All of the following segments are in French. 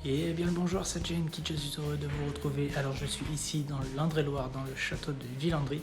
Et bien le bonjour, c'est Jane qui je suis heureux de vous retrouver. Alors je suis ici dans l'Indre-et-Loire, dans le château de Villandry,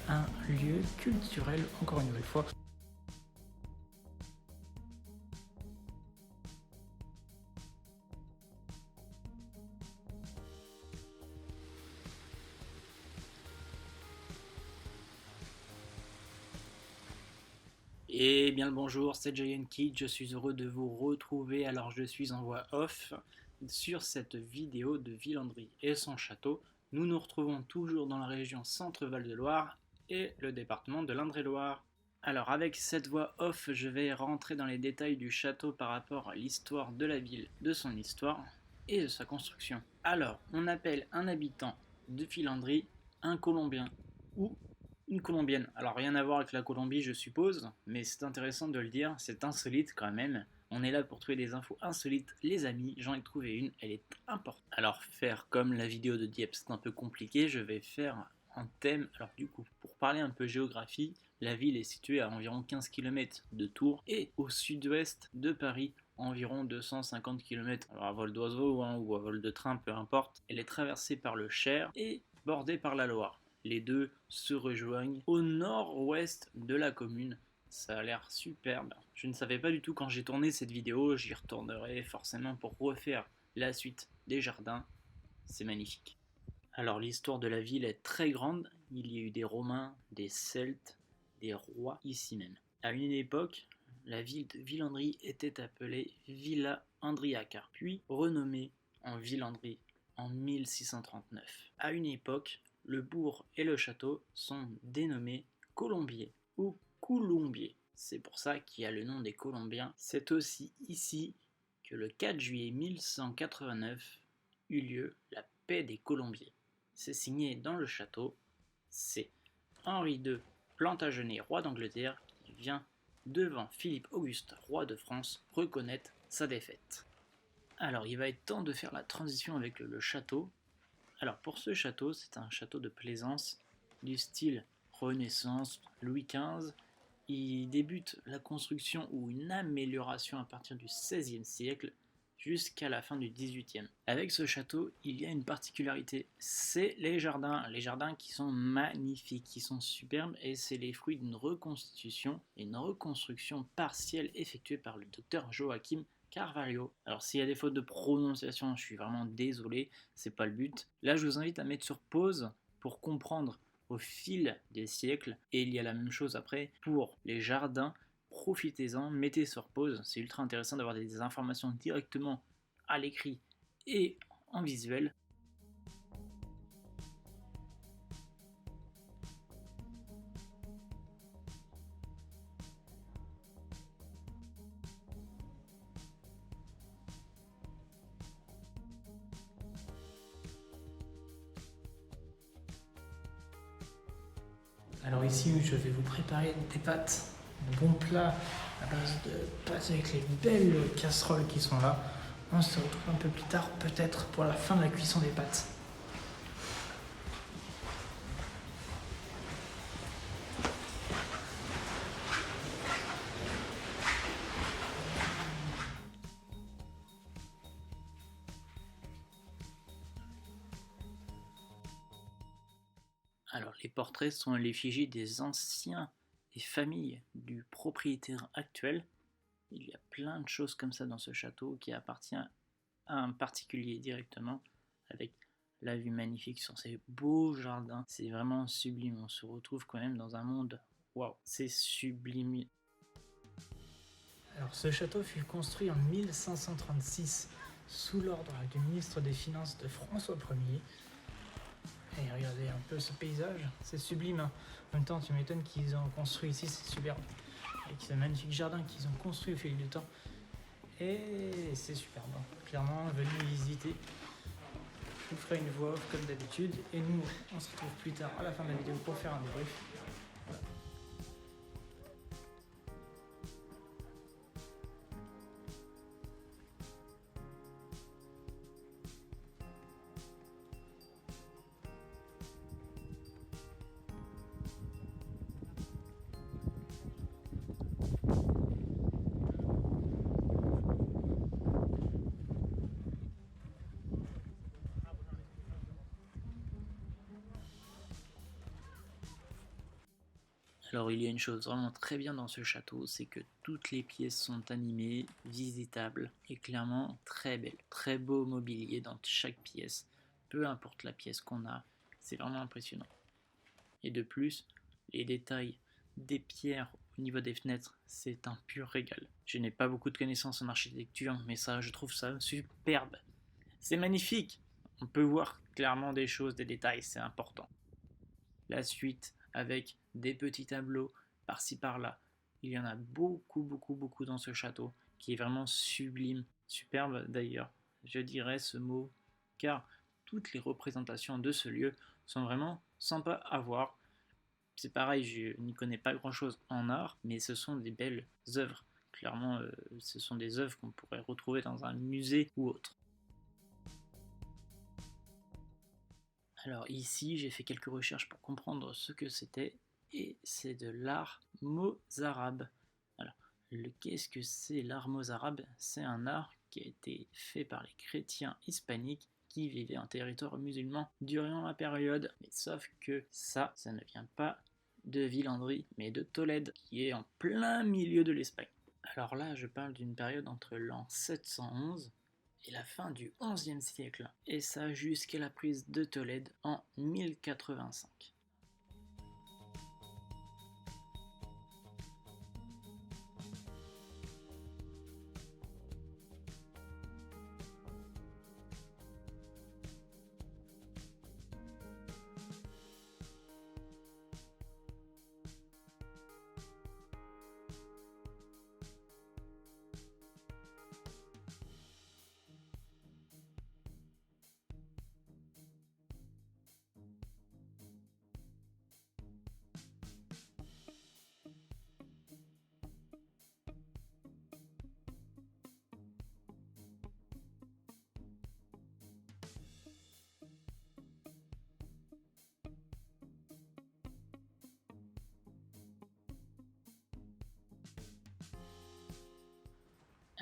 un lieu culturel encore une nouvelle fois. Et bien le bonjour, c'est Giant Kid, je suis heureux de vous retrouver. Alors je suis en voix off sur cette vidéo de Villandry et son château. Nous nous retrouvons toujours dans la région Centre-Val de Loire et le département de l'Indre-et-Loire. Alors avec cette voix off, je vais rentrer dans les détails du château par rapport à l'histoire de la ville, de son histoire et de sa construction. Alors, on appelle un habitant de Villandry un Colombien ou une Colombienne. Alors rien à voir avec la Colombie je suppose, mais c'est intéressant de le dire, c'est insolite quand même. On est là pour trouver des infos insolites, les amis, j'en ai trouvé une, elle est importante. Alors faire comme la vidéo de Dieppe c'est un peu compliqué, je vais faire un thème. Alors du coup, pour parler un peu géographie, la ville est située à environ 15 km de Tours et au sud-ouest de Paris, environ 250 km. Alors à vol d'oiseau ou à vol de train, peu importe. Elle est traversée par le Cher et bordée par la Loire. Les deux se rejoignent au nord-ouest de la commune. Ça a l'air superbe. Je ne savais pas du tout quand j'ai tourné cette vidéo, j'y retournerai forcément pour refaire la suite des jardins. C'est magnifique. Alors l'histoire de la ville est très grande. Il y a eu des Romains, des Celtes, des rois ici même. À une époque, la ville de Villandry était appelée Villa Andriaca, puis renommée en Villandry en 1639. À une époque, le bourg et le château sont dénommés Colombier ou Coulombier. C'est pour ça qu'il y a le nom des Colombiens. C'est aussi ici que le 4 juillet 1189 eut lieu la paix des Colombiers. C'est signé dans le château. C'est Henri II Plantagenet, roi d'Angleterre, qui vient devant Philippe Auguste, roi de France, reconnaître sa défaite. Alors il va être temps de faire la transition avec le château. Alors pour ce château, c'est un château de plaisance du style Renaissance, Louis XV. Il débute la construction ou une amélioration à partir du XVIe siècle jusqu'à la fin du XVIIIe. Avec ce château, il y a une particularité, c'est les jardins qui sont magnifiques, qui sont superbes, et c'est les fruits d'une reconstitution et une reconstruction partielle effectuée par le docteur Joachim Carvalho. Alors s'il y a des fautes de prononciation, je suis vraiment désolé, c'est pas le but. Là je vous invite à mettre sur pause pour comprendre au fil des siècles, et il y a la même chose après pour les jardins. Profitez-en, mettez sur pause, c'est ultra intéressant d'avoir des informations directement à l'écrit et en visuel. Alors ici, je vais vous préparer des pâtes, un bon plat à base de pâtes avec les belles casseroles qui sont là. On se retrouve un peu plus tard, peut-être pour la fin de la cuisson des pâtes. Alors les portraits sont l'effigie des anciens et familles du propriétaire actuel. Il y a plein de choses comme ça dans ce château qui appartient à un particulier directement, avec la vue magnifique sur ces beaux jardins. C'est vraiment sublime, on se retrouve quand même dans un monde, waouh, c'est sublime. Alors ce château fut construit en 1536 sous l'ordre du ministre des Finances de François Ier. Et regardez un peu ce paysage, c'est sublime. En même temps, tu m'étonnes qu'ils ont construit ici, c'est superbe. Avec ce magnifique jardin qu'ils ont construit au fil du temps. Et c'est superbe. Clairement, venez visiter. Je vous ferai une voix off comme d'habitude. Et nous, on se retrouve plus tard à la fin de la vidéo pour faire un débrief. Voilà. Alors il y a une chose vraiment très bien dans ce château, c'est que toutes les pièces sont animées, visitables et clairement très belles. Très beau mobilier dans chaque pièce, peu importe la pièce qu'on a, c'est vraiment impressionnant. Et de plus, les détails des pierres au niveau des fenêtres, c'est un pur régal. Je n'ai pas beaucoup de connaissances en architecture, mais ça, je trouve ça superbe. C'est magnifique. On peut voir clairement des choses, des détails, c'est important. La suite avec des petits tableaux par-ci par-là. Il y en a beaucoup, beaucoup, beaucoup dans ce château qui est vraiment sublime, superbe d'ailleurs, je dirais ce mot, car toutes les représentations de ce lieu sont vraiment sympas à voir. C'est pareil, je n'y connais pas grand-chose en art, mais ce sont des belles œuvres. Clairement, ce sont des œuvres qu'on pourrait retrouver dans un musée ou autre. Alors ici, j'ai fait quelques recherches pour comprendre ce que c'était, et c'est de l'art mozarabe. Alors, qu'est-ce que c'est l'art mozarabe? C'est un art qui a été fait par les chrétiens hispaniques qui vivaient en territoire musulman durant la période. Mais sauf que ça ne vient pas de Villandry, mais de Tolède, qui est en plein milieu de l'Espagne. Alors là, je parle d'une période entre l'an 711 et la fin du XIe siècle, et ça jusqu'à la prise de Tolède en 1085.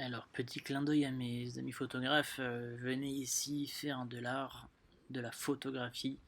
Alors, petit clin d'œil à mes amis photographes, venez ici faire de l'art, de la photographie,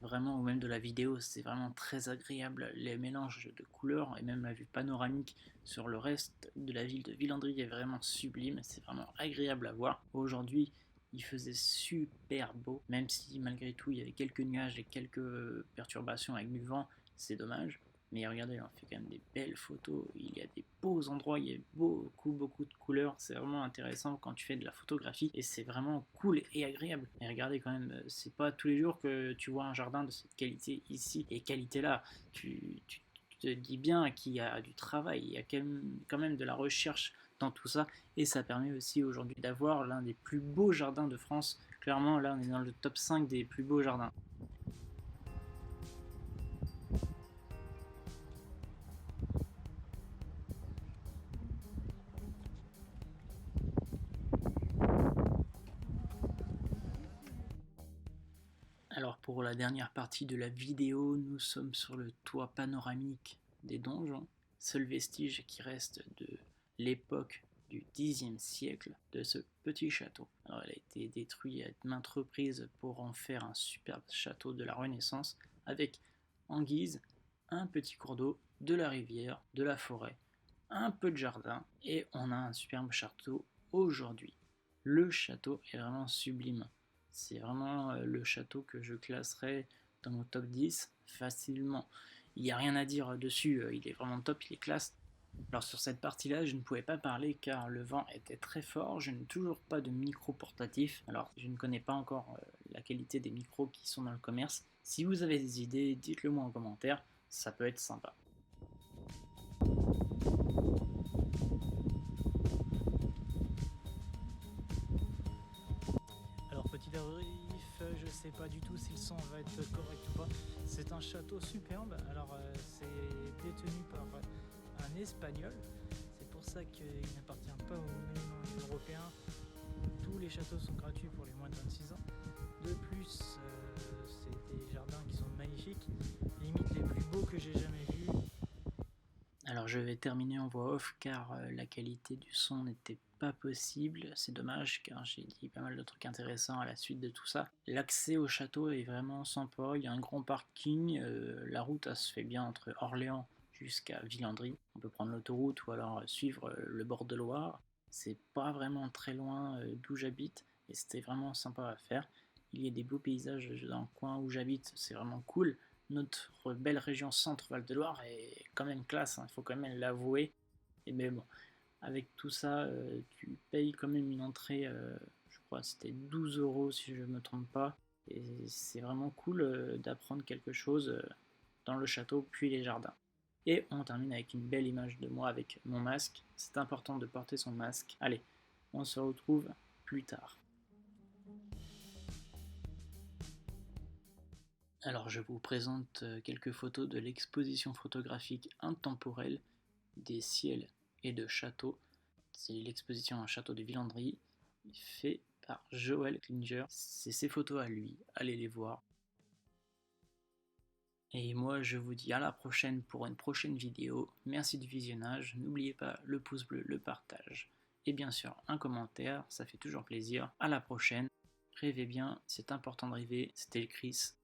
vraiment, ou même de la vidéo, c'est vraiment très agréable. Les mélanges de couleurs et même la vue panoramique sur le reste de la ville de Villandry est vraiment sublime, c'est vraiment agréable à voir. Aujourd'hui, il faisait super beau, même si malgré tout il y avait quelques nuages et quelques perturbations avec du vent, c'est dommage. Mais regardez, on fait quand même des belles photos, il y a des beaux endroits, il y a beaucoup, beaucoup de couleurs, c'est vraiment intéressant quand tu fais de la photographie, et c'est vraiment cool et agréable. Et regardez quand même, c'est pas tous les jours que tu vois un jardin de cette qualité ici, et qualité là, tu te dis bien qu'il y a du travail, il y a quand même de la recherche dans tout ça, et ça permet aussi aujourd'hui d'avoir l'un des plus beaux jardins de France. Clairement, là on est dans le top 5 des plus beaux jardins. Alors pour la dernière partie de la vidéo, nous sommes sur le toit panoramique des donjons, seul vestige qui reste de l'époque du Xe siècle de ce petit château. Alors il a été détruit à maintes reprises pour en faire un superbe château de la Renaissance, avec en guise un petit cours d'eau, de la rivière, de la forêt, un peu de jardin, et on a un superbe château aujourd'hui. Le château est vraiment sublime. C'est vraiment le château que je classerais dans mon top 10 facilement. Il n'y a rien à dire dessus, il est vraiment top, il est classe. Alors sur cette partie-là, je ne pouvais pas parler car le vent était très fort, je n'ai toujours pas de micro portatif, alors je ne connais pas encore la qualité des micros qui sont dans le commerce. Si vous avez des idées, dites-le moi en commentaire, ça peut être sympa. Alors petit débrief, je sais pas du tout si le son va être correct ou pas. C'est un château superbe, alors c'est détenu par un Espagnol, c'est pour ça qu'il n'appartient pas aux monuments européens. Tous les châteaux sont gratuits pour les moins de 26 ans. De plus, c'est des jardins qui sont magnifiques, limite les plus beaux que j'ai jamais vus. Alors je vais terminer en voix off car la qualité du son n'était pas possible, c'est dommage car j'ai dit pas mal de trucs intéressants à la suite de tout ça. L'accès au château est vraiment sympa, il y a un grand parking, la route elle se fait bien entre Orléans jusqu'à Villandry. On peut prendre l'autoroute ou alors suivre le bord de Loire. C'est pas vraiment très loin d'où j'habite et c'était vraiment sympa à faire. Il y a des beaux paysages dans le coin où j'habite, c'est vraiment cool. Notre belle région Centre-Val de Loire est quand même classe, il faut quand même l'avouer. Et mais bon, avec tout ça, tu payes quand même une entrée, je crois que c'était 12 € si je ne me trompe pas. Et c'est vraiment cool d'apprendre quelque chose dans le château puis les jardins. Et on termine avec une belle image de moi avec mon masque. C'est important de porter son masque. Allez, on se retrouve plus tard. Alors je vous présente quelques photos de l'exposition photographique intemporelle des ciels et de châteaux. C'est l'exposition Un château de Villandry, fait par Joël Klinger. C'est ses photos à lui, allez les voir. Et moi je vous dis à la prochaine pour une prochaine vidéo. Merci du visionnage, n'oubliez pas le pouce bleu, le partage et bien sûr un commentaire, ça fait toujours plaisir. À la prochaine, rêvez bien, c'est important de rêver, c'était le Chris.